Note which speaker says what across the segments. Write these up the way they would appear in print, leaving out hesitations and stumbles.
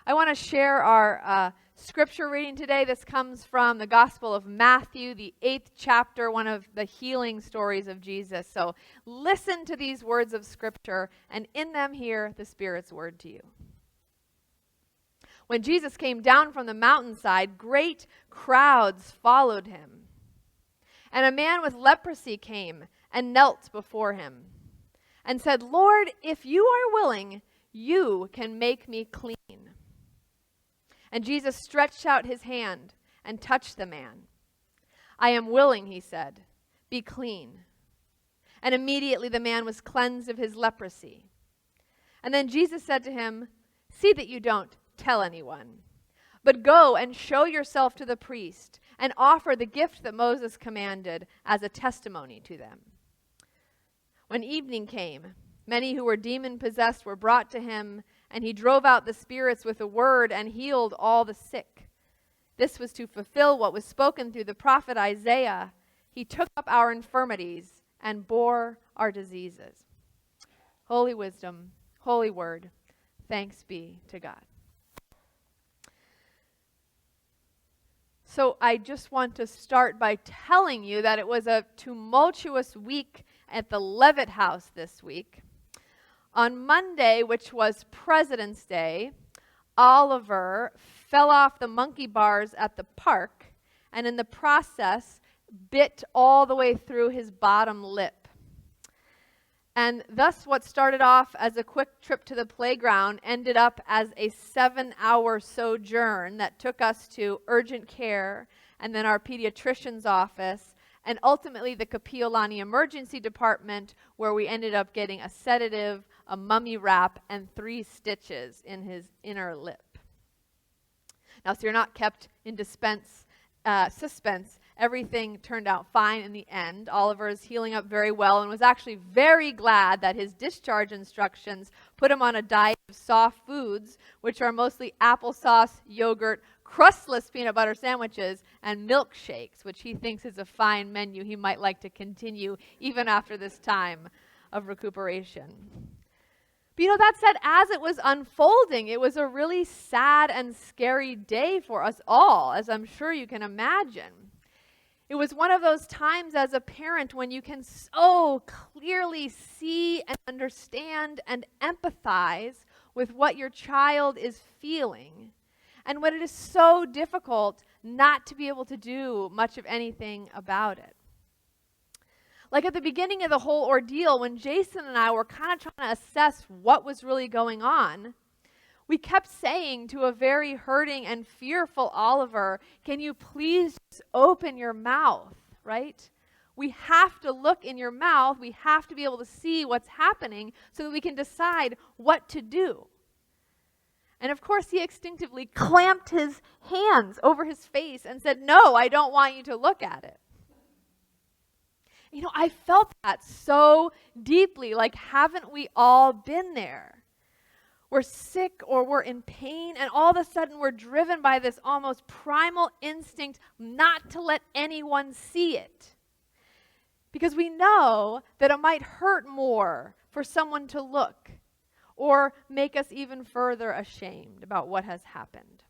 Speaker 1: I want to share our scripture reading today. This comes from the Gospel of Matthew, the 8th chapter, one of the healing stories of Jesus. So listen to these words of scripture, and in them hear the Spirit's word to you. When Jesus came down from the mountainside, great crowds followed him. And a man with leprosy came and knelt before him and said, "Lord, if you are willing, you can make me clean." And Jesus stretched out his hand and touched the man. "I am willing," he said, "be clean." And immediately the man was cleansed of his leprosy. And then Jesus said to him, "See that you don't tell anyone, but go and show yourself to the priest and offer the gift that Moses commanded as a testimony to them." When evening came, many who were demon-possessed were brought to him, and he drove out the spirits with a word and healed all the sick. This was to fulfill what was spoken through the prophet Isaiah. He took up our infirmities and bore our diseases. Holy wisdom, holy word, thanks be to God. So I just want to start by telling you that it was a tumultuous week at the Levitt house this week. On Monday, which was President's Day, Oliver fell off the monkey bars at the park and in the process bit all the way through his bottom lip. And thus what started off as a quick trip to the playground ended up as a 7-hour sojourn that took us to urgent care and then our pediatrician's office and ultimately the Kapiolani Emergency Department, where we ended up getting a sedative, a mummy wrap, and 3 stitches in his inner lip. Now, so you're not kept in suspense. Everything turned out fine in the end. Oliver is healing up very well and was actually very glad that his discharge instructions put him on a diet of soft foods, which are mostly applesauce, yogurt, crustless peanut butter sandwiches, and milkshakes, which he thinks is a fine menu he might like to continue even after this time of recuperation. But that said, as it was unfolding, it was a really sad and scary day for us all, as I'm sure you can imagine. It was one of those times as a parent when you can so clearly see and understand and empathize with what your child is feeling, and when it is so difficult not to be able to do much of anything about it. Like at the beginning of the whole ordeal, when Jason and I were kind of trying to assess what was really going on, we kept saying to a very hurting and fearful Oliver, "Can you please just open your mouth," right? We have to look in your mouth. We have to be able to see what's happening so that we can decide what to do. And of course, he instinctively clamped his hands over his face and said, "No, I don't want you to look at it." I felt that so deeply, like haven't we all been there? We're sick or we're in pain, and all of a sudden we're driven by this almost primal instinct not to let anyone see it. Because we know that it might hurt more for someone to look or make us even further ashamed about what has happened.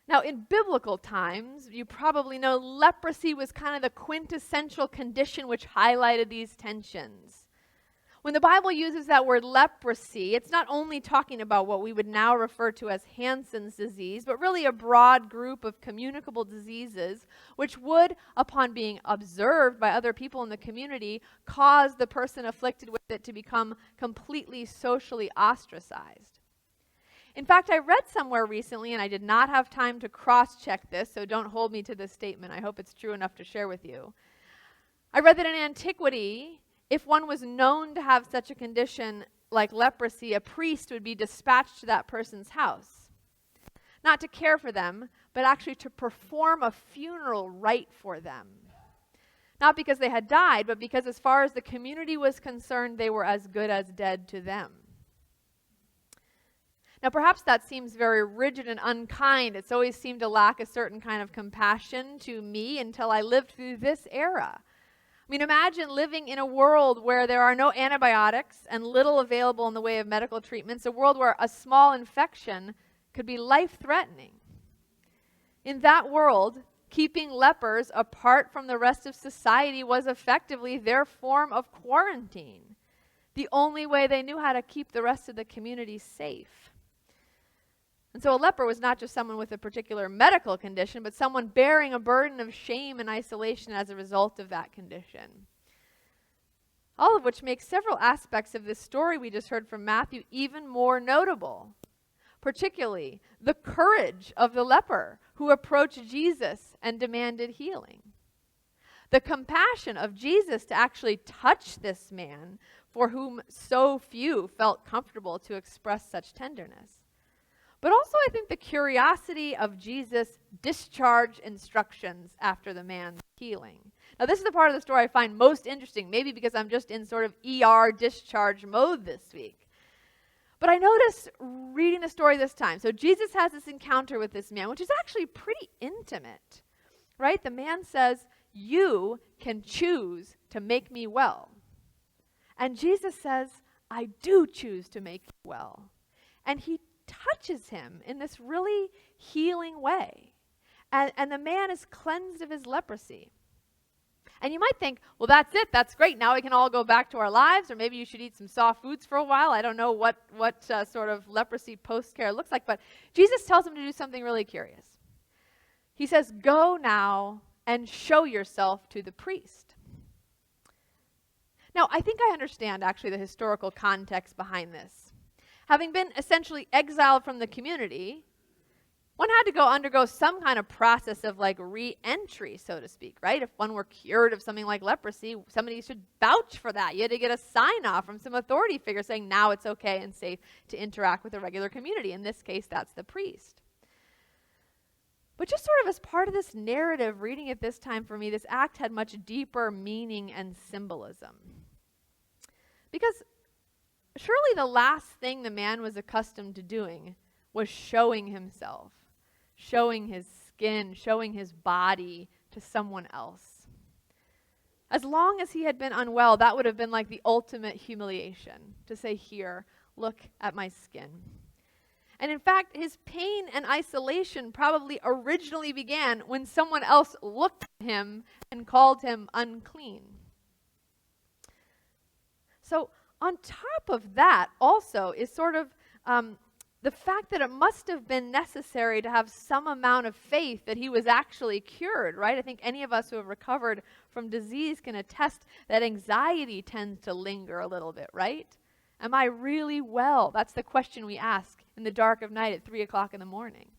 Speaker 1: Now, in biblical times, you probably know leprosy was kind of the quintessential condition which highlighted these tensions. When the Bible uses that word leprosy, it's not only talking about what we would now refer to as Hansen's disease, but really a broad group of communicable diseases which would, upon being observed by other people in the community, cause the person afflicted with it to become completely socially ostracized. In fact, I read somewhere recently, and I did not have time to cross-check this, so don't hold me to this statement. I hope it's true enough to share with you. I read that in antiquity, if one was known to have such a condition like leprosy, a priest would be dispatched to that person's house. Not to care for them, but actually to perform a funeral rite for them. Not because they had died, but because as far as the community was concerned, they were as good as dead to them. Now, perhaps that seems very rigid and unkind. It's always seemed to lack a certain kind of compassion to me until I lived through this era. I mean, imagine living in a world where there are no antibiotics and little available in the way of medical treatments, a world where a small infection could be life-threatening. In that world, keeping lepers apart from the rest of society was effectively their form of quarantine, the only way they knew how to keep the rest of the community safe. And so a leper was not just someone with a particular medical condition, but someone bearing a burden of shame and isolation as a result of that condition. All of which makes several aspects of this story we just heard from Matthew even more notable. Particularly the courage of the leper who approached Jesus and demanded healing. The compassion of Jesus to actually touch this man for whom so few felt comfortable to express such tenderness. But also, I think, the curiosity of Jesus' discharge instructions after the man's healing. Now, this is the part of the story I find most interesting, maybe because I'm just in sort of ER discharge mode this week. But I noticed reading the story this time. So Jesus has this encounter with this man, which is actually pretty intimate, right? The man says, "You can choose to make me well." And Jesus says, "I do choose to make you well." And he touches him in this really healing way. And the man is cleansed of his leprosy. And you might think, well, that's it. That's great. Now we can all go back to our lives, or maybe you should eat some soft foods for a while. I don't know what sort of leprosy post-care looks like, but Jesus tells him to do something really curious. He says, "Go now and show yourself to the priest." Now, I think I understand actually the historical context behind this. Having been essentially exiled from the community, one had to undergo some kind of process of like re-entry, so to speak, right? If one were cured of something like leprosy, somebody should vouch for that. You had to get a sign-off from some authority figure saying now it's okay and safe to interact with a regular community. In this case, that's the priest. But just sort of as part of this narrative, reading it this time for me, this act had much deeper meaning and symbolism. Because surely the last thing the man was accustomed to doing was showing himself, showing his skin, showing his body to someone else. As long as he had been unwell, that would have been like the ultimate humiliation, to say, "Here, look at my skin." And in fact, his pain and isolation probably originally began when someone else looked at him and called him unclean. So on top of that also is sort of the fact that it must have been necessary to have some amount of faith that he was actually cured, right? I think any of us who have recovered from disease can attest that anxiety tends to linger a little bit, right? Am I really well? That's the question we ask in the dark of night at 3 o'clock in the morning.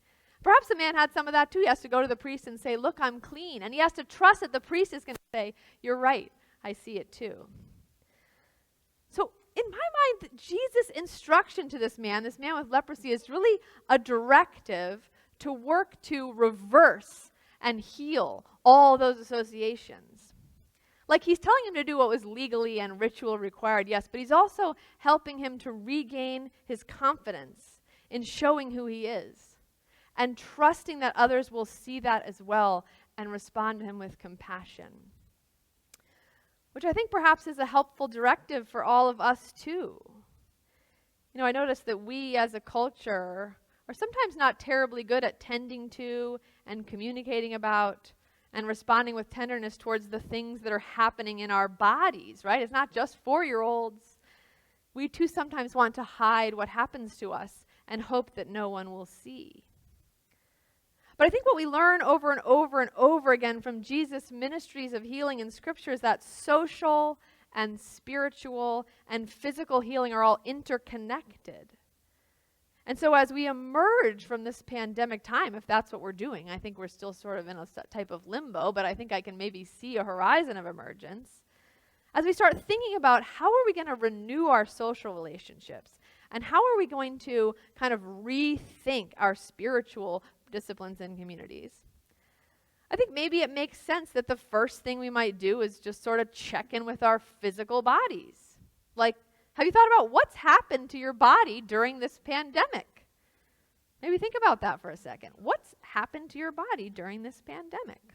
Speaker 1: Perhaps the man had some of that too. He has to go to the priest and say, "Look, I'm clean." And he has to trust that the priest is going to say, "You're right, I see it too." So in my mind, Jesus' instruction to this man with leprosy, is really a directive to work to reverse and heal all those associations. Like he's telling him to do what was legally and ritual required, yes, but he's also helping him to regain his confidence in showing who he is and trusting that others will see that as well and respond to him with compassion. Which I think perhaps is a helpful directive for all of us too. You know, I notice that we as a culture are sometimes not terribly good at tending to and communicating about and responding with tenderness towards the things that are happening in our bodies, right? It's not just 4-year-olds. We too sometimes want to hide what happens to us and hope that no one will see. But I think what we learn over and over and over again from Jesus' ministries of healing in Scripture is that social and spiritual and physical healing are all interconnected. And so as we emerge from this pandemic time, if that's what we're doing, I think we're still sort of in a type of limbo, but I think I can maybe see a horizon of emergence. As we start thinking about how are we going to renew our social relationships, and how are we going to kind of rethink our spiritual disciplines and communities, I think maybe it makes sense that the first thing we might do is just sort of check in with our physical bodies. Like, have you thought about what's happened to your body during this pandemic? Maybe think about that for a second. What's happened to your body during this pandemic?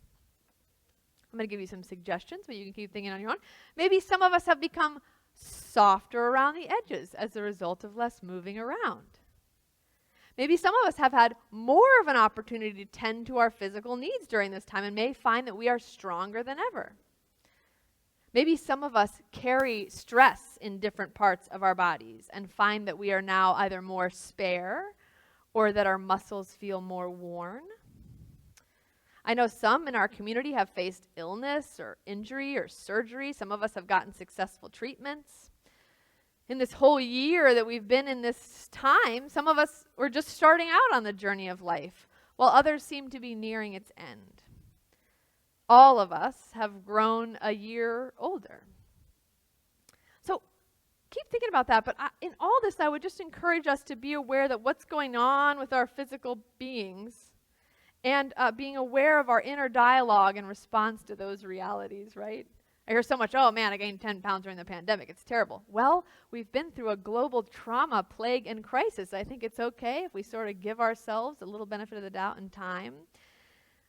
Speaker 1: I'm going to give you some suggestions, but you can keep thinking on your own. Maybe some of us have become softer around the edges as a result of less moving around. Maybe some of us have had more of an opportunity to tend to our physical needs during this time and may find that we are stronger than ever. Maybe some of us carry stress in different parts of our bodies and find that we are now either more spare or that our muscles feel more worn. I know some in our community have faced illness or injury or surgery. Some of us have gotten successful treatments. In this whole year that we've been in this time, some of us were just starting out on the journey of life, while others seem to be nearing its end. All of us have grown a year older. So keep thinking about that, but in all this, I would just encourage us to be aware that what's going on with our physical beings and being aware of our inner dialogue in response to those realities, right? I hear so much, oh man, I gained 10 pounds during the pandemic. It's terrible. Well, we've been through a global trauma, plague, and crisis. I think it's okay if we sort of give ourselves a little benefit of the doubt and time.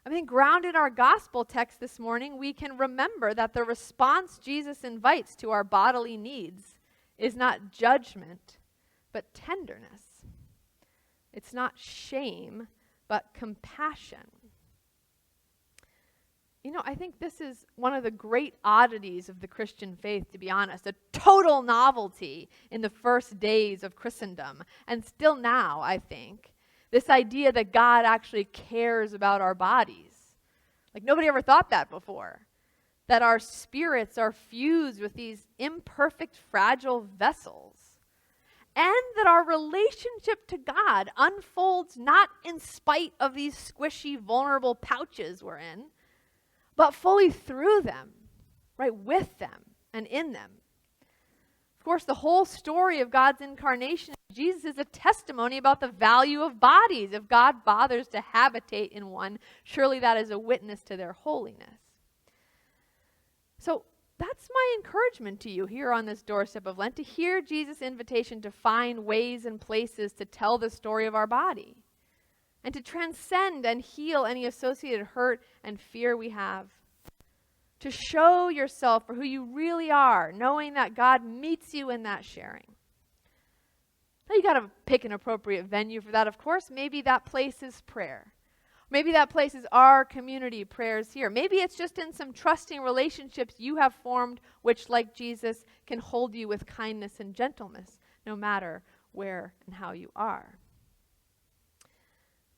Speaker 1: I think grounded in our gospel text this morning, we can remember that the response Jesus invites to our bodily needs is not judgment, but tenderness. It's not shame, but compassion. You know, I think this is one of the great oddities of the Christian faith, to be honest, a total novelty in the first days of Christendom, and still now, I think, this idea that God actually cares about our bodies. Like nobody ever thought that before, that our spirits are fused with these imperfect, fragile vessels. And that our relationship to God unfolds not in spite of these squishy, vulnerable pouches we're in, but fully through them, right, with them and in them. Of course, the whole story of God's incarnation in Jesus is a testimony about the value of bodies. If God bothers to habitate in one, surely that is a witness to their holiness. So, that's my encouragement to you here on this doorstep of Lent, to hear Jesus' invitation to find ways and places to tell the story of our body and to transcend and heal any associated hurt and fear we have. To show yourself for who you really are, knowing that God meets you in that sharing. Now you got to pick an appropriate venue for that, of course. Maybe that place is prayer. Maybe that place is our community prayers here. Maybe it's just in some trusting relationships you have formed, which, like Jesus, can hold you with kindness and gentleness, no matter where and how you are.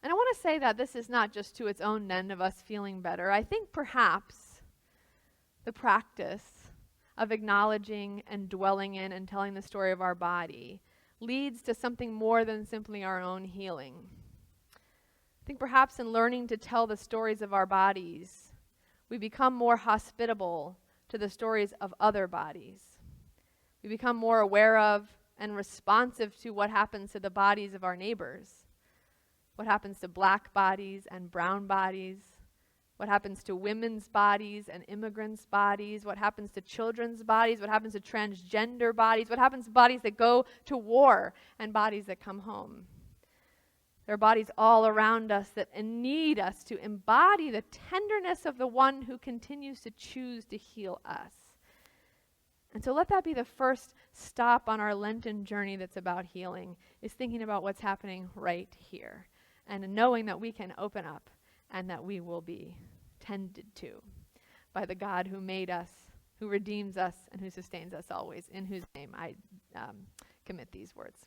Speaker 1: And I want to say that this is not just to its own end of us feeling better. I think perhaps the practice of acknowledging and dwelling in and telling the story of our body leads to something more than simply our own healing. I think perhaps in learning to tell the stories of our bodies, we become more hospitable to the stories of other bodies. We become more aware of and responsive to what happens to the bodies of our neighbors, what happens to black bodies and brown bodies, what happens to women's bodies and immigrants' bodies, what happens to children's bodies, what happens to transgender bodies, what happens to bodies that go to war and bodies that come home. There are bodies all around us that need us to embody the tenderness of the one who continues to choose to heal us. And so let that be the first stop on our Lenten journey that's about healing, is thinking about what's happening right here and knowing that we can open up and that we will be tended to by the God who made us, who redeems us, and who sustains us always, in whose name I commit these words.